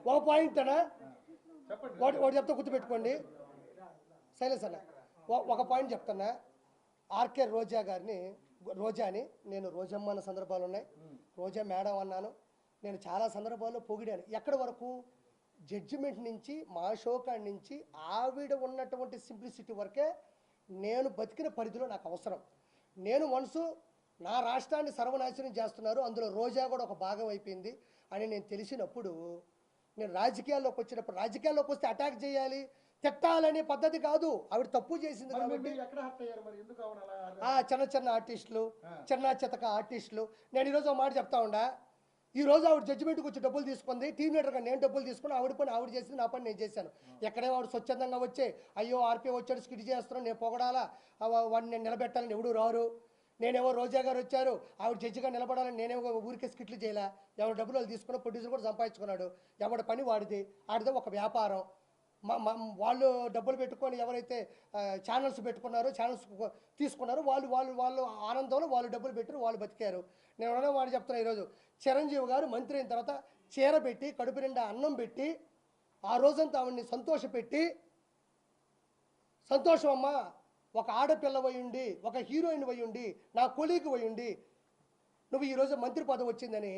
ఒక పాయింట్ అన్నా ఒకటి చెప్తా గుర్తుపెట్టుకోండి శైలేష్ అన్న ఒక పాయింట్ చెప్తున్నా ఆర్కే రోజా గారిని రోజాని నేను రోజమ్మ అన్న సందర్భాలు ఉన్నాయి రోజా మేడం అన్నాను నేను చాలా సందర్భాల్లో పొగిడాను ఎక్కడి వరకు జడ్జిమెంట్ నుంచి మా షోకాడి నుంచి ఆవిడ ఉన్నటువంటి సింప్లిసిటీ వరకే నేను బతికిన పరిధిలో నాకు అవసరం నేను మనసు నా రాష్ట్రాన్ని సర్వనాశనం చేస్తున్నారు అందులో రోజా కూడా ఒక భాగం అయిపోయింది అని నేను తెలిసినప్పుడు నేను రాజకీయాల్లోకి వచ్చినప్పుడు రాజకీయాల్లోకి వస్తే అటాక్ చేయాలి తిట్టాలనే పద్ధతి కాదు ఆవిడ తప్పు చేసింది కాబట్టి చిన్న చిన్న ఆర్టిస్టులు చిన్న చితక ఆర్టిస్టులు నేను ఈరోజు ఒక మాట చెప్తా ఉండా ఈరోజు ఆవిడ జడ్జిమెంట్కి వచ్చి డబ్బులు తీసుకుంది టీం లీడర్గా నేను డబ్బులు తీసుకుని ఆవిడ పని ఆవిడ చేసింది నా పని నేను చేశాను ఎక్కడే వాడు స్వచ్ఛందంగా వచ్చే అయ్యో ఆర్పీ వచ్చాడు స్కిట్ చేస్తున్నాను నేను పొగడాలా వాడిని నేను నిలబెట్టాలని ఎవడు రారు నేనేమో రోజా గారు వచ్చారు ఆవిడ జడ్జిగా నిలబడాలని నేనేమో ఊరికే స్కిట్లు చేయలే ఎవరు డబ్బులు వాళ్ళు తీసుకున్న ప్రొడ్యూసర్ కూడా సంపాదించుకున్నాడు ఎవరి పని వాడిది ఆడితే ఒక వ్యాపారం వాళ్ళు డబ్బులు పెట్టుకొని ఎవరైతే ఛానల్స్ పెట్టుకున్నారో ఛానల్స్ తీసుకున్నారో వాళ్ళు ఆనందంలో వాళ్ళు డబ్బులు పెట్టారు వాళ్ళు బతికారు నేను అనే మాట చెప్తున్నా ఈరోజు చిరంజీవి గారు మంత్రి అయిన తర్వాత చీర పెట్టి కడుపు నిండా అన్నం పెట్టి ఆ రోజంతా ఆవిడ్ని సంతోషపెట్టి సంతోషం అమ్మ ఒక ఆడపిల్ల వయ్యుండి ఒక హీరోయిన్ వయ్యుండి నా కొలీగ్ వయ్యుండి నువ్వు ఈరోజు మంత్రి పదవి వచ్చిందని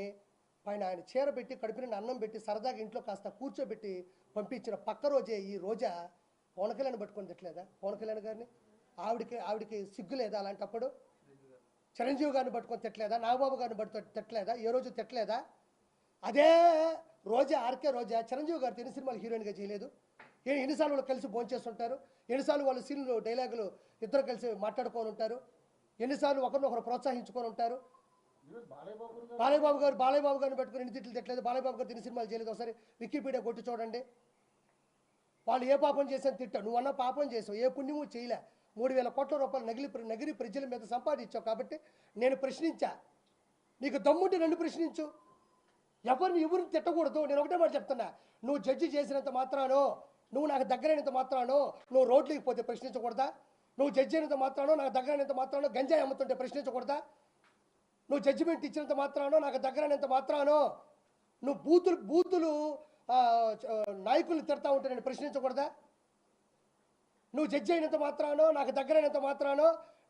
పైన ఆయన చీర పెట్టి కడుపు నిండా అన్నం పెట్టి సరదాగా ఇంట్లో కాస్త కూర్చోబెట్టి పంపించిన పక్క రోజే ఈ రోజా పవన్ కళ్యాణ్ పట్టుకొని తిట్టలేదా పవన్ కళ్యాణ్ గారిని ఆవిడికి సిగ్గు లేదా అలాంటప్పుడు చిరంజీవి గారిని పట్టుకొని తిట్టలేదా నాగబాబు గారిని పట్టుకొని తిట్టలేదా ఏ రోజు తిట్టలేదా అదే రోజా ఆర్కే రోజా చిరంజీవి గారితో ఎన్ని సినిమాలు హీరోయిన్గా చేయలేదు ఎన్నిసార్లు వాళ్ళు కలిసి భోంచేస్తుంటారు ఎన్నిసార్లు వాళ్ళు సీన్లు డైలాగులు ఇద్దరు కలిసి మాట్లాడుకొని ఉంటారు ఎన్నిసార్లు ఒకరినొకరు ప్రోత్సహించుకొని ఉంటారు బాలయ్యబాబు గారిని పెట్టుకుని ఎన్ని తిట్లు తిట్టలేదు బాలయ్యబాబు గారు ఎన్ని సినిమాలు చేయలేదు ఒకసారి వికీపీడియా కొట్టి చూడండి వాళ్ళు ఏ పాపం చేశాను తిట్టా నువ్వన్నా పాపం చేసావు ఏ పుణ్యము చేయలే 3,000 కోట్ల రూపాయలు నగిరి ప్రజల మీద సంపాదించావు కాబట్టి నేను ప్రశ్నించా నీకు దమ్ముంటే నన్ను ప్రశ్నించు ఎవరిని తిట్టకూడదు నేను ఒకటే మాట చెప్తున్నా నువ్వు జడ్జి చేసినంత మాత్రానో నువ్వు నాకు దగ్గరైనంత మాత్రానో నువ్వు రోడ్లకి పోతే ప్రశ్నించకూడదా నువ్వు జడ్జి అయినంత మాత్రానో నాకు దగ్గరైనంత మాత్రానో గంజాయి అమ్ముతుంటే ప్రశ్నించకూడదా నువ్వు జడ్జిమెంట్ ఇచ్చినంత మాత్రానో నాకు దగ్గరైనంత మాత్రానో నువ్వు బూతులు నాయకుల్ని తిడతా ఉంటే నేను ప్రశ్నించకూడదా నువ్వు జడ్జి అయినంత మాత్రానో నాకు దగ్గరైనంత మాత్రానో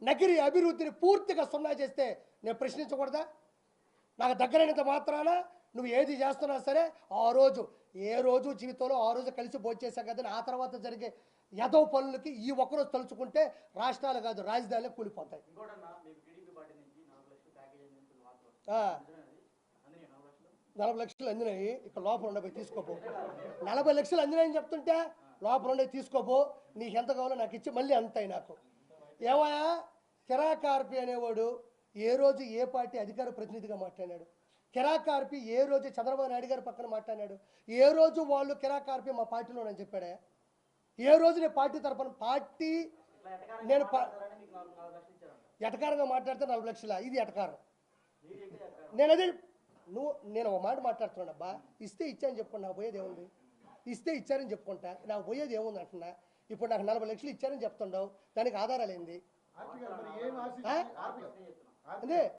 నగిరి అభివృద్ధిని పూర్తిగా సున్నా చేస్తే నేను ప్రశ్నించకూడదా నాకు దగ్గరైనంత మాత్రాన నువ్వు ఏది చేస్తున్నా సరే ఏ రోజు జీవితంలో ఆ రోజు కలిసి భోంచేసాం కదా ఆ తర్వాత జరిగే యదవ పనులకి ఈ ఒక్కరోజు తలుచుకుంటే రాష్ట్రాలు కాదు రాజధానులే కూలిపోతాయి 40 లక్షలు అందినాయి ఇక్కడ లోపల ఉండబోయి తీసుకోపో 40 లక్షలు అందినాయని చెప్తుంటే లోపల ఉండే తీసుకోపో నీకు ఎంత కావాలో నాకు ఇచ్చి మళ్ళీ అంతాయి నాకు ఏమయ్యా కిరాకార్పి అనేవాడు ఏ రోజు ఏ పార్టీ అధికార ప్రతినిధిగా మాట్లాడాడు కిరాకార్పి ఏ రోజు చంద్రబాబు నాయుడు గారి పక్కన మాట్లాడాడు ఏ రోజు వాళ్ళు కిరాకార్పి మా పార్టీలోనని చెప్పాడా ఏ రోజు నేను పార్టీ తరఫున నేను ఎటకారంగా మాట్లాడితే 40 లక్షల ఇది ఎటకారం నేను ఒక మాట మాట్లాడుతున్నాను అబ్బా ఇస్తే ఇచ్చాను చెప్పుకుంటా నాకు పోయేది ఏముంది ఇస్తే ఇచ్చారని చెప్పుకుంటా నాకు పోయేది ఏముంది అంటున్నా ఇప్పుడు నాకు 40 లక్షలు ఇచ్చారని చెప్తుండవు దానికి ఆధారాలు ఏంది అదే